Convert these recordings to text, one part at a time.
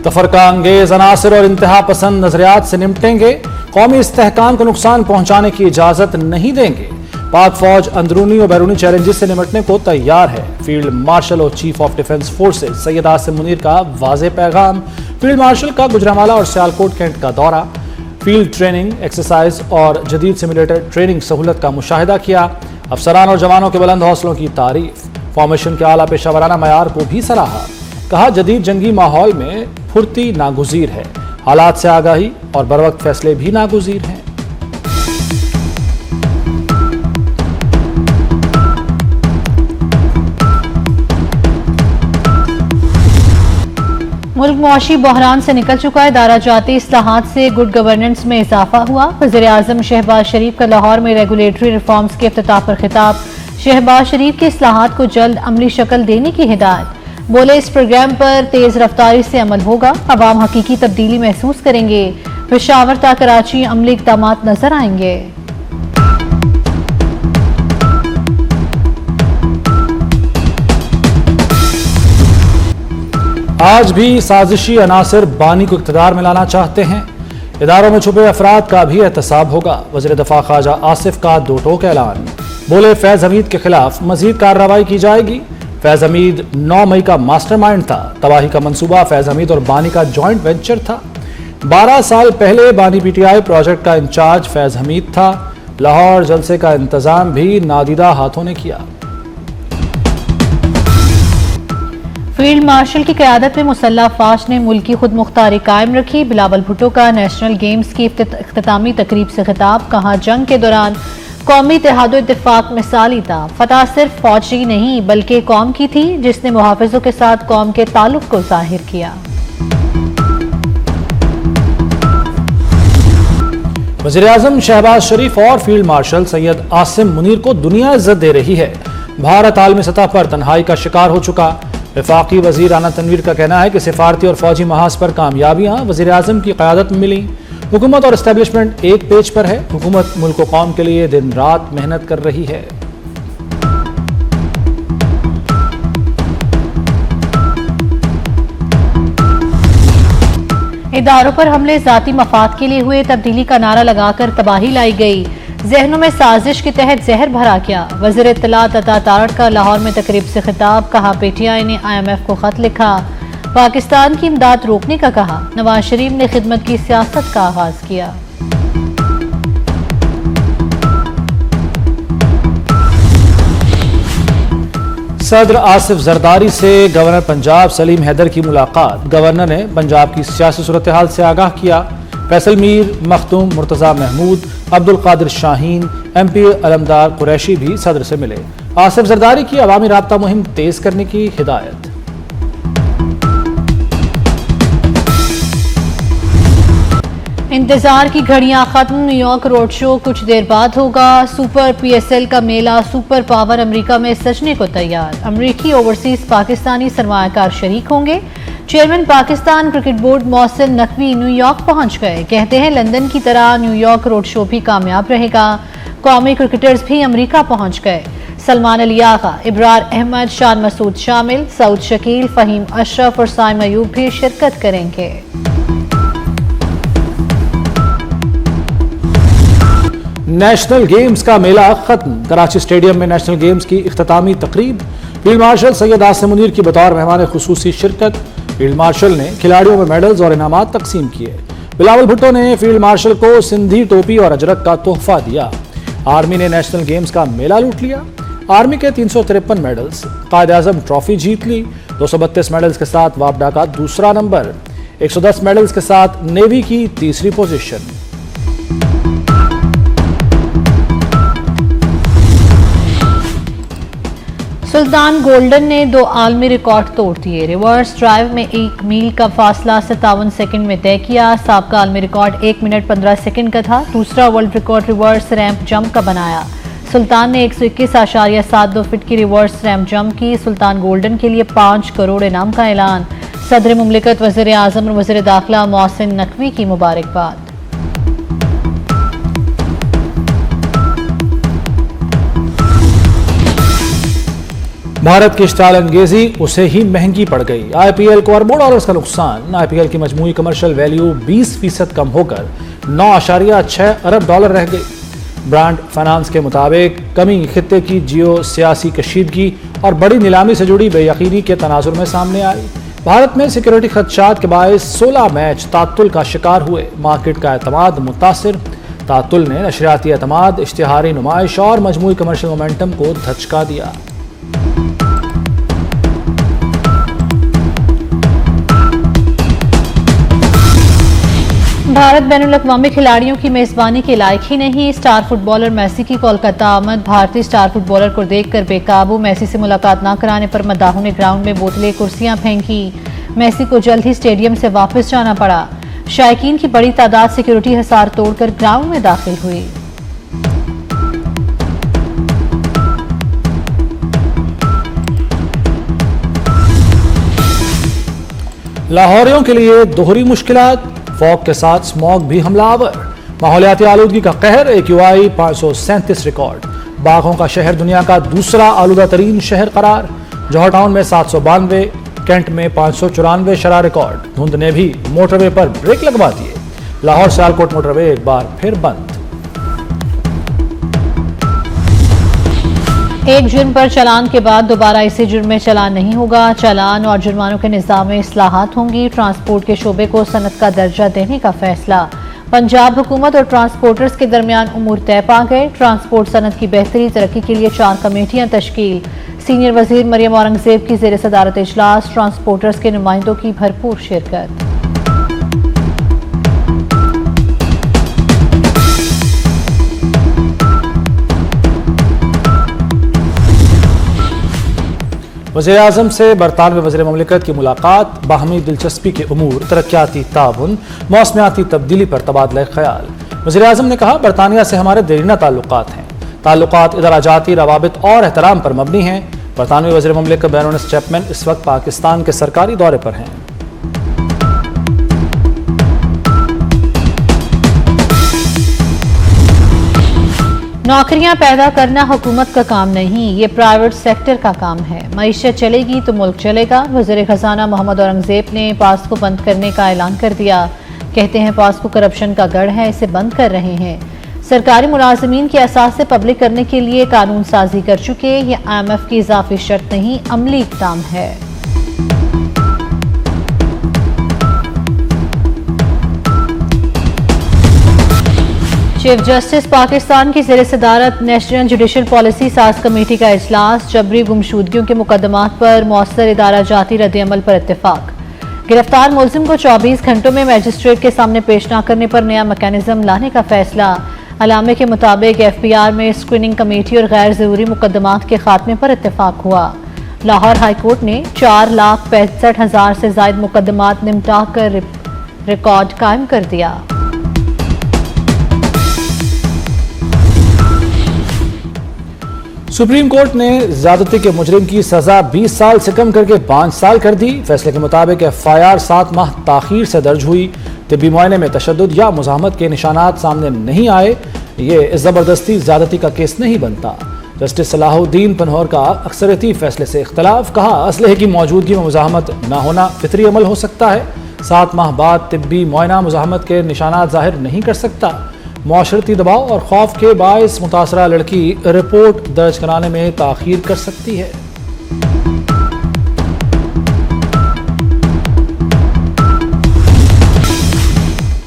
तफरका अंगेज अनासर और इंतहा पसंद नजरियात से निपटेंगे। कौमी इस्तेहकाम को नुकसान पहुंचाने की इजाजत नहीं देंगे। पाक फौज अंदरूनी और बैरूनी चैलेंजेस से निपटने को तैयार है। फील्ड मार्शल और chief of defence forces Syed Asim Munir का वाज़ेह पैगाम। फील्ड मार्शल का गुजरांवाला और सियालकोट कैंट का दौरा। फील्ड ट्रेनिंग, एक्सरसाइज और जदीद सिमुलेटर ट्रेनिंग सहूलत का मुशाहिदा किया। अफसरान और जवानों के बुलंद हौसलों की तारीफ। फॉर्मेशन के आला पेशावराना मयार को भी सराहा। कहा, जदीद जंगी माहौल में फुर्ती नागुजीर है। हालात से आगाही और बरवक्त फैसले भी नागुजीर हैं। मुल्क मुआशी बहरान से निकल चुका है। दायरा जाती इस्लाहात से गुड गवर्नेंस में इजाफा हुआ। वज़ीर आज़म शहबाज शरीफ का लाहौर में रेगुलेटरी रिफॉर्म्स के इफ्तिताह पर खिताब। शहबाज शरीफ के इस्लाहात को जल्द अमली शक्ल देने की हिदायत। बोले, इस प्रोग्राम पर तेज रफ्तारी से अमल होगा। अवाम हकीकी तब्दीली महसूस करेंगे। पेशावर ता कराची अमली इक़दामात नजर आएंगे। आज भी साजिशी अनासर बानी को इक़्तिदार में लाना चाहते हैं। इदारों में छुपे अफराद का भी एहतसाब होगा। वज़ीर दफ़ा ख्वाजा आसिफ का दो टोक ऐलान। बोले, फैज़ हमीद के खिलाफ मजीद कार्रवाई की जाएगी। फैज़ हमीद 9 मई का मास्टरमाइंड था। तबाही का मंसूबा फैज़ हमीद और बानी का जॉइंट वेंचर था। 12 साल पहले बानी पीटीआई प्रोजेक्ट का इंचार्ज फैज़ हमीद था। लाहौर जलसे का इंतजाम भी नादीदा हाथों ने किया। फील्ड मार्शल की क़यादत में मुसल्लह अफ़वाज ने मुल्क की खुद मुख्तारी कायम रखी। बिलावल भुट्टो का नेशनल गेम्स की इख्तितामी तकरीब से खिताब। कहा, जंग के दौरान कौमी इत्तेहाद व इत्तेफाक मिसाली था। फतह सिर्फ फौज की नहीं बल्कि कौम की थी, जिसने मुहाफिजों के साथ कौम के ताल्लुक को जाहिर किया। वज़ीर आज़म शहबाज शरीफ और फील्ड मार्शल सैयद आसिम मुनीर को दुनिया इज्जत दे रही है। भारत आलमी सतह पर तन्हाई का शिकार हो चुका। वफाकी वजीर राना तनवीर का कहना है कि सिफारती और फौजी महाज पर कामयाबियां वज़ीर आज़म की क़यादत में मिली। हुकूमत और एस्टेब्लिशमेंट एक पेज पर है। हुकूमत मुल्क व कौम के लिए दिन रात मेहनत कर रही है। इदारों पर हमले ज़ाती मफाद के लिए हुए। तब्दीली का नारा लगाकर तबाही लाई गई। जहनों में साजिश के तहत जहर भरा क्या। वज़ीर इत्तलात अता तारड़ का लाहौर में तकरीब से खिताब। कहा, पीटीआई ने IMF को खत लिखा। पाकिस्तान की इमदाद रोकने का कहा। नवाज शरीफ ने खिदमत की सियासत का आगाज किया। सदर आसिफ जरदारी से गवर्नर पंजाब सलीम हैदर की मुलाकात। गवर्नर ने पंजाब की सियासी सूरत हाल से आगाह किया। फैसल मीर, मखदूम, मुर्तज़ा महमूद, अब्दुल कादिर शाहीन, MP अलमदार कुरैशी भी सदर से मिले। आसिफ जरदारी की अवामी राब्ता मुहिम तेज करने की हिदायत। इंतजार की घड़ियां खत्म। न्यूयॉर्क रोड शो कुछ देर बाद होगा। सुपर PSL का मेला सुपर पावर अमेरिका में सजने को तैयार। अमेरिकी ओवरसीज पाकिस्तानी सरमायाकार शरीक होंगे। Chairman Pakistan cricket board Mohsin Naqvi New York पहुंच गए। कहते हैं, लंदन की तरह न्यूयॉर्क रोड शो भी कामयाब रहेगा। कौमी क्रिकेटर्स भी अमेरिका पहुंच गए। सलमान अली आगा, इब्रार अहमद, शान मसूद शामिल। सऊद शकील, फहीम अशरफ और साइम अयूब भी शिरकत करेंगे। नेशनल गेम्स का मेला खत्म। कराची स्टेडियम में नेशनल गेम्स की इख्तितामी तकरीब। फील्ड मार्शल सैयद आसिम मुनीर की बतौर मेहमान खुसूसी शिरकत। फील्ड मार्शल ने खिलाड़ियों में मेडल्स और इनामात तकसीम किए। बिलावल भुट्टो ने फील्ड मार्शल को सिंधी टोपी और अजरक का तोहफा दिया। आर्मी ने नेशनल गेम्स का मेला लूट लिया। आर्मी के 353 मेडल्स। कायद आजम ट्रॉफी जीत ली। 232 मेडल्स के साथ वापडा का दूसरा नंबर। 110 मेडल्स के साथ नेवी की तीसरी पोजीशन। सुल्तान गोल्डन ने 2 आलमी रिकॉर्ड तोड़ दिए। रिवर्स ड्राइव में 1 मील का फासला 57 सेकंड में तय किया। साबका आलमी रिकॉर्ड 1 मिनट 15 सेकंड का था। दूसरा world record reverse ramp jump का बनाया। सुल्तान ने 121.72 फीट की रिवर्स रैंप जंप की। सुल्तान गोल्डन के लिए 5 करोड़ इनाम का ऐलान। सदर मुमलिकत, वज़ीर आज़म और वज़ीर दाखिला मोहसिन नकवी की मुबारकबाद। भारत की स्टाइल अंगेजी उसे ही महंगी पड़ गई। आईपीएल को अरबों डॉलर्स का नुकसान। आईपीएल की मजमूई कमर्शियल वैल्यू 20% कम होकर 9.6 अरब डॉलर रह गई। ब्रांड फाइनेंस के मुताबिक कमी खित्ते की जियो सियासी कशीदगी और बड़ी नीलामी से जुड़ी बेयकीनी के तनाजुर में सामने आई। भारत में सिक्योरिटी खदशात के बायस 16 मैच तातुल का शिकार हुए। मार्केट का एतमाद मुतासिर। तातुल ने नशरियाती एतमाद, इश्तिहारी नुमाइश और मजमूई कमर्शियल मोमेंटम को धचका दिया। भारत बैनुल-अक़वामी खिलाड़ियों की मेजबानी के लायक ही नहीं। स्टार फुटबॉलर मेसी की कोलकाता आमद। भारतीय स्टार फुटबॉलर को देखकर बेकाबू। मेसी से मुलाकात न कराने पर मद्दाहों ने ग्राउंड में बोतलें, कुर्सियां फेंकी। मेसी को जल्द ही स्टेडियम से वापस जाना पड़ा। शायकीन की बड़ी तादाद सिक्योरिटी हिसार तोड़कर ग्राउंड में दाखिल हुई। लाहौरियों के लिए दोहरी मुश्किलात। फॉग के साथ स्मॉग भी हमलावर। माहौलियाती आलूदगी का कहर। AQI 537 record. बाघों का शहर दुनिया का दूसरा आलूदा तरीन शहर करार। जौहर टाउन में 792, कैंट में 594 शरह रिकॉर्ड। धुंध ने भी मोटरवे पर ब्रेक लगवा दिए। लाहौर सियालकोट मोटरवे एक बार फिर बंद। 1 जून पर चालान के बाद दोबारा इसी जुर्म में चालान नहीं होगा। चालान और जुर्मानों के निज़ाम में इस्लाहात होंगी। ट्रांसपोर्ट के शोबे को सनत का दर्जा देने का फैसला। पंजाब हुकूमत और ट्रांसपोर्टर्स के दरमियान उमूर तय पा गए। ट्रांसपोर्ट सनत की बेहतरी तरक्की के लिए 4 कमेटियां तश्कील। सीनियर वजीर मरियम औरंगजेब की ज़ेर सदारत इजलास। ट्रांसपोर्टर्स के नुमाइंदों की भरपूर शिरकत। वज़ीर-ए-आज़म से बरतानवी वज़ीर ममलिकत की मुलाकात। बाहमी दिलचस्पी के उमूर, तरक्याती ताउन, मौसमियाती तब्दीली पर तबादला ख्याल। वज़ीर-ए-आज़म ने कहा, बरतानिया से हमारे देरीना ताल्लुकात हैं। ताल्लुकात इदराजाती रवाबित और एहतराम पर मबनी हैं। बरतानवी वज़ीर ममलिकत बैरोनेस चैपमैन इस वक्त पाकिस्तान के सरकारी दौरे पर हैं। नौकरियां पैदा करना हुकूमत का काम नहीं, ये प्राइवेट सेक्टर का काम है। मईशत चलेगी तो मुल्क चलेगा। वज़ीर खजाना मोहम्मद औरंगजेब ने पास को बंद करने का ऐलान कर दिया। कहते हैं पास को करप्शन का गढ़ है, इसे बंद कर रहे हैं। सरकारी मुलाजमीन के असास से पब्लिक करने के लिए कानून साजी कर चुके। ये IMF की इजाफी शर्त नहीं, अमली इक़दाम है। चीफ जस्टिस पाकिस्तान की ज़ेर सदारत नेशनल जुडिशल पॉलिसी साज कमेटी का इजलास। जबरी गुमशुदगियों के मुकदमात पर मौसर इदारा जाती रद्द-ए-अमल पर इत्तेफाक। गिरफ्तार मुलजिम को 24 घंटों में मजिस्ट्रेट के सामने पेश न करने पर नया मैकेनिज्म लाने का फैसला। अलामे के मुताबिक FPR में स्क्रीनिंग कमेटी और गैर ज़रूरी मुकदमात के खात्मे पर इत्तेफाक हुआ। लाहौर हाईकोर्ट ने 4,65,000 से ज़ायद मुकदमात निमटा कर रिकॉर्ड कायम कर दिया। सुप्रीम कोर्ट ने ज्यादती के मुजरिम की सजा 20 साल से कम करके 5 साल कर दी। फैसले के मुताबिक FIR 7 माह ताखीर से दर्ज हुई। तिब्बी मुआयने में तशद्दुद या मुज़ाहमत के निशानात सामने नहीं आए, ये ज़बरदस्ती ज्यादती का केस नहीं बनता। जस्टिस सलाहुद्दीन पनहौर का अक्सरियती फैसले से इख्तलाफ। कहा, असलहे की मौजूदगी में मुज़ाहमत न होना फितरी अमल हो सकता है। 7 माह बाद तिब्बी मुआयना मुज़ाहमत के निशानात जाहिर नहीं कर सकता। मुआशरती दबाव और खौफ के बायस मुतासरा लड़की रिपोर्ट दर्ज कराने में ताखीर कर सकती है।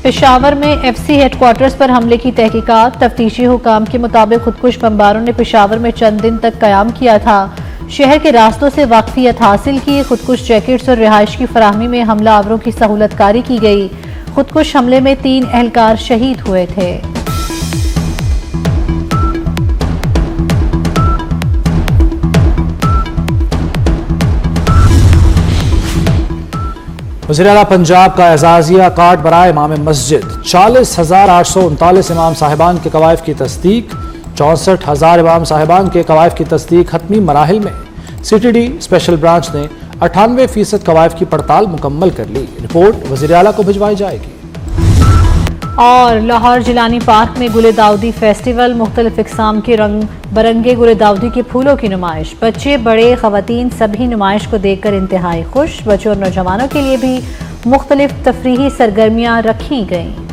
पेशावर में FC हेडक्वार्टर्स पर हमले की तहकीकात। तफ्तीशी हुकाम के मुताबिक खुदकुश बमबारों ने पेशावर में चंद दिन तक कयाम किया था। शहर के रास्तों से वाकफियत हासिल की। खुदकुश जैकेट्स और रिहाइश की फराहमी में हमला आवरों की सहूलतकारी की गई। खुदकुश हमले में 3 एहलकार शहीद हुए थे। वज़ीर आला पंजाब का एजाजिया कार्ड बराए इमाम मस्जिद। 40,839 इमाम साहिबान के कवायफ की तस्दीक। 64,000 इमाम साहिबान के कवायफ की तस्दीक हतमी मराहिल में। CTD स्पेशल ब्रांच ने 98% कवायफ की पड़ताल मुकम्मल कर ली। रिपोर्ट वज़ीर आला को भिजवाई जाएगी। और लाहौर जिलानी पार्क में गुले दाऊदी फेस्टिवल, मुख्तलिफ इकसाम के रंग बरंगे गुले दाऊदी के फूलों की नुमाइश। बच्चे बड़े ख़वातीन सभी नुमाइश को देखकर इंतहाई खुश। बच्चों और नौजवानों के लिए भी मुख्तलिफ तफरीही सरगर्मियाँ रखी गईं।